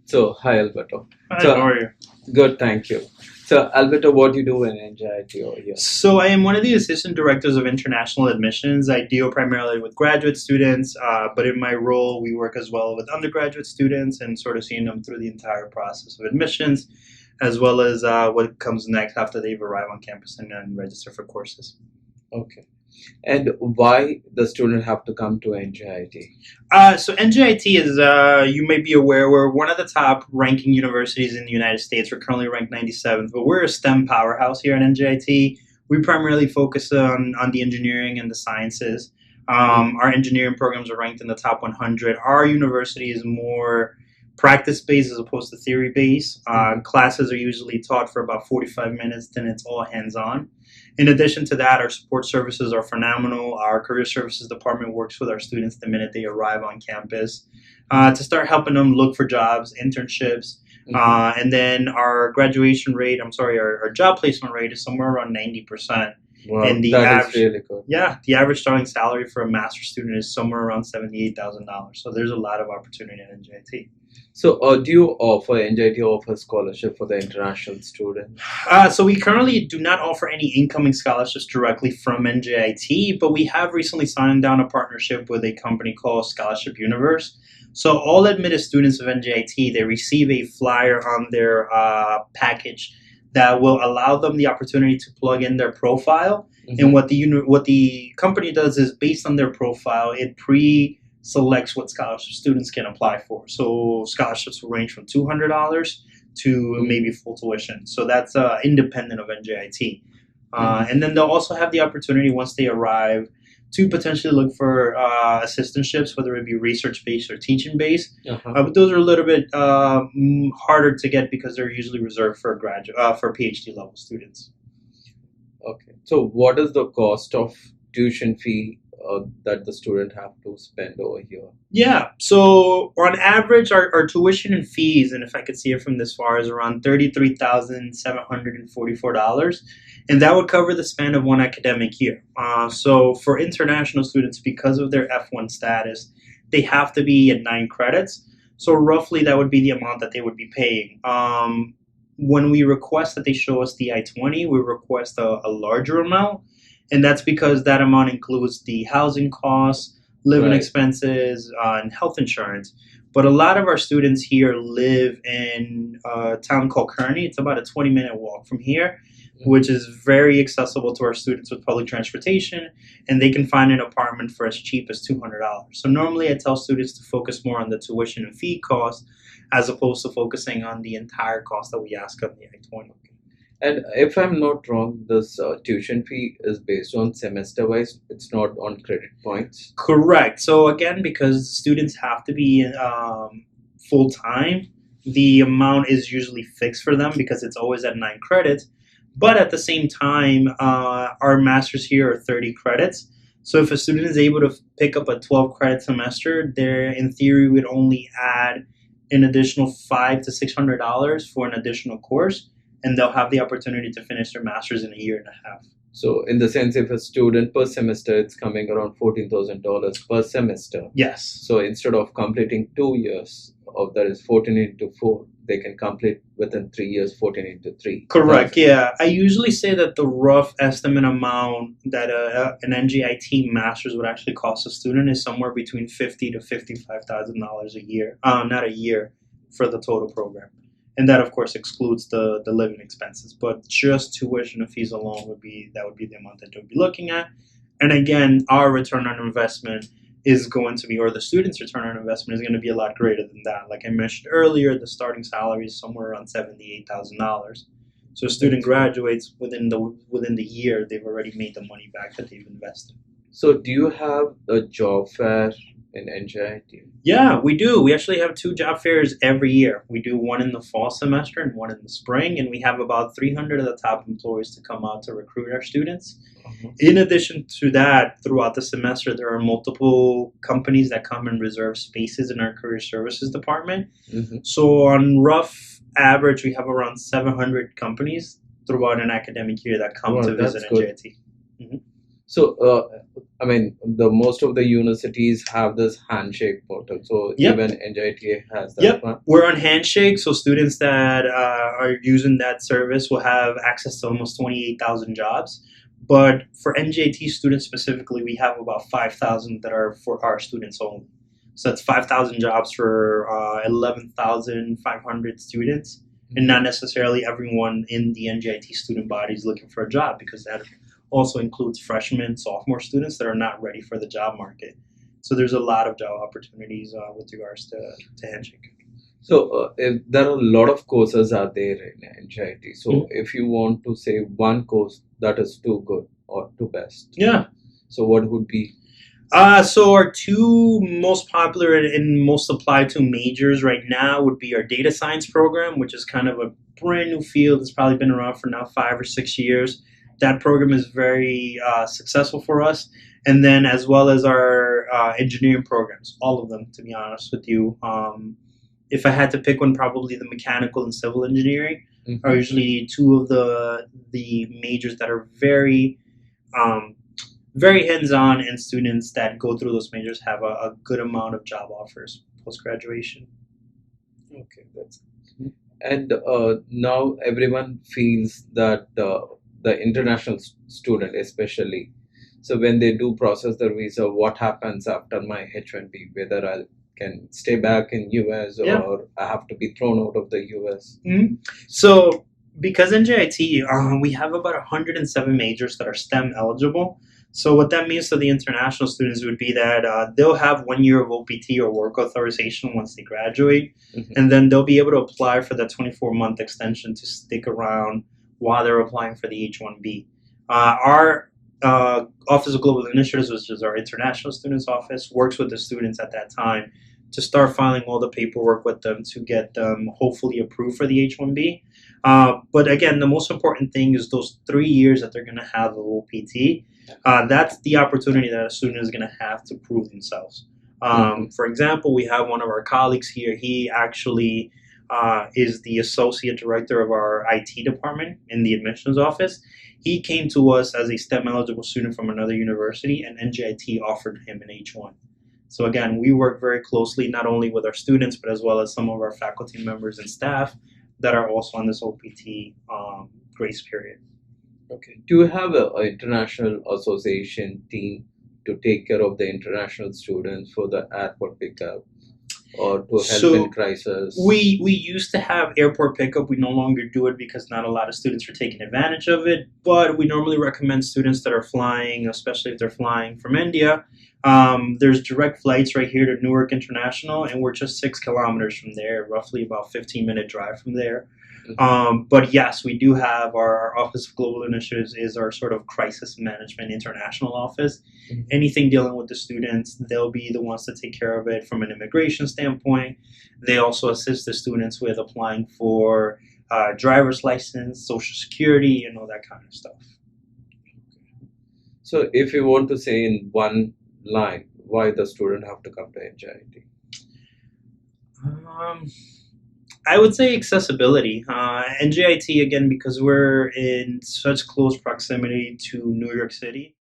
So, hi Alberto. Hi, So, how are you? good, thank you. So, Alberto, what do you do in NJIT over here? So, I am one of the assistant directors of international admissions. I deal primarily with graduate students, but in my role, we work as well with undergraduate students and sort of seeing them through the entire process of admissions, as well as what comes next after they've arrived on campus and then register for courses. Okay. And why the student have to come to NJIT? So NJIT is, you may be aware, we're one of the top ranking universities in the United States. We're currently ranked 97th, but we're a STEM powerhouse here at NJIT. We primarily focus on the engineering and the sciences. Our engineering programs are ranked in the top 100. Our university is more practice-based as opposed to theory-based. Classes are usually taught for about 45 minutes, then it's all hands-on. In addition to that, our support services are phenomenal. Our career services department works with our students the minute they arrive on campus to start helping them look for jobs, internships, and then our graduation rate, our job placement rate is somewhere around 90%. Wow, And the that is average, really good. yeah, the average starting salary for a master's student is somewhere around $78,000. So there's a lot of opportunity at NJIT. So, do you offer NJIT offer scholarship for the international students? So we currently do not offer any incoming scholarships directly from NJIT, but we have recently signed down a partnership with a company called Scholarship Universe. So all admitted students of NJIT, they receive a flyer on their package that will allow them the opportunity to plug in their profile. And what the company does is, based on their profile, it selects what scholarship students can apply for. So scholarships will range from $200 to maybe full tuition. So that's independent of NJIT. And then they'll also have the opportunity, once they arrive, to potentially look for assistantships, whether it be research-based or teaching-based. But those are a little bit harder to get because they're usually reserved for for PhD-level students. Okay. So, what is the cost of tuition fee that the student have to spend over here? Yeah, so on average, our tuition and fees, and if I could see it from this far, is around $33,744, and that would cover the span of one academic year. So for international students, because of their F1 status, they have to be at 9 credits. So roughly, that would be the amount that they would be paying. When we request that they show us the I-20, we request a larger amount. And that's because that amount includes the housing costs, living expenses, and health insurance. But a lot of our students here live in a town called Kearney. It's about a 20-minute walk from here, which is very accessible to our students with public transportation, and they can find an apartment for as cheap as $200. So normally I tell students to focus more on the tuition and fee cost as opposed to focusing on the entire cost that we ask of the I-20. And if I'm not wrong, this tuition fee is based on semester wise, it's not on credit points. Correct. So again, because students have to be full time, the amount is usually fixed for them because it's always at 9 credits. But at the same time, our masters here are 30 credits. So if a student is able to pick up a 12 credit semester, there in theory would only add an additional $500 to $600 for an additional course, and they'll have the opportunity to finish their master's in a year and a half. So, in the sense, if a student per semester, it's coming around $14,000 per semester. Yes. So, instead of completing 2 years of that is 14 into 4, they can complete within 3 years 14 into 3. Correct. Yeah. I usually say that the rough estimate amount that an NJIT master's would actually cost a student is somewhere between $50,000 to $55,000 a year. Not a year, for the total program. And that, of course, excludes the living expenses. But just tuition and fees alone would be the amount that you'll be looking at. And again, our return on investment is going to be, or the student's return on investment is going to be a lot greater than that. Like I mentioned earlier, the starting salary is somewhere around $78,000. So a student graduates within the year, they've already made the money back that they've invested. So, do you have a job fair in NJIT? Yeah, we do. We actually have 2 job fairs every year. We do one in the fall semester and one in the spring, and we have about 300 of the top employers to come out to recruit our students. In addition to that, throughout the semester, there are multiple companies that come and reserve spaces in our career services department. So on rough average, we have around 700 companies throughout an academic year that come to visit NJIT. So, I mean, the most of the universities have this handshake portal. So Yep. even NJIT has that Yep, one. we're on Handshake, so students that are using that service will have access to almost 28,000 jobs. But for NJT students specifically, we have about 5,000 that are for our students only. So that's 5,000 jobs for 11,500 students, and not necessarily everyone in the NJIT student body is looking for a job, because that also includes freshmen, sophomore students that are not ready for the job market. So there's a lot of job opportunities with regards to Handshake. So if there are a lot of courses are there in NJIT. So Mhm. if you want to say one course that is too good or too best, Yeah. so what would be? So our two most popular and most applied to majors right now would be our data science program, which is kind of a brand new field. It's probably been around for now 5 or 6 years. That program is very successful for us. And then as well as our engineering programs, all of them, to be honest with you. If I had to pick one, probably the mechanical and civil engineering are usually two of the majors that are um, very hands-on, and students that go through those majors have a good amount of job offers post-graduation. Okay, that's and now everyone feels that the international student, especially, so when they do process their visa, what happens after my H1B? Whether I can stay back in US Yeah. or I have to be thrown out of the US? So because NJIT, we have about 107 majors that are STEM eligible. So what that means to the international students would be that they'll have 1 year of OPT or work authorization once they graduate, and then they'll be able to apply for that 24-month extension to stick around while they're applying for the H-1B. Our Office of Global Initiatives, which is our international students office, works with the students at that time to start filing all the paperwork with them to get them hopefully approved for the H-1B. But again, the most important thing is those 3 years that they're going to have of OPT. That's the opportunity that a student is going to have to prove themselves. For example, we have one of our colleagues here. He actually is the associate director of our IT department in the admissions office. He came to us as a STEM eligible student from another university, and NJIT offered him an H1. So again, we work very closely not only with our students, but as well as some of our faculty members and staff that are also on this OPT grace period. Okay. Do you have an international association team to take care of the international students for the airport pickup or to help in crisis? We used to have airport pickup. We no longer do it because not a lot of students are taking advantage of it. But we normally recommend students that are flying, especially if they're flying from India. There's direct flights right here to Newark International, and we're just 6 kilometers from there, roughly about 15-minute drive from there. But yes, we do have our Office of Global Initiatives is our sort of crisis management international office. Anything dealing with the students, they'll be the ones to take care of it from an immigration standpoint. They also assist the students with applying for driver's license, social security, and all that kind of stuff. So if you want to say in one line, why the student have to come to NJIT? I would say accessibility. NJIT, again, because we're in such close proximity to New York City.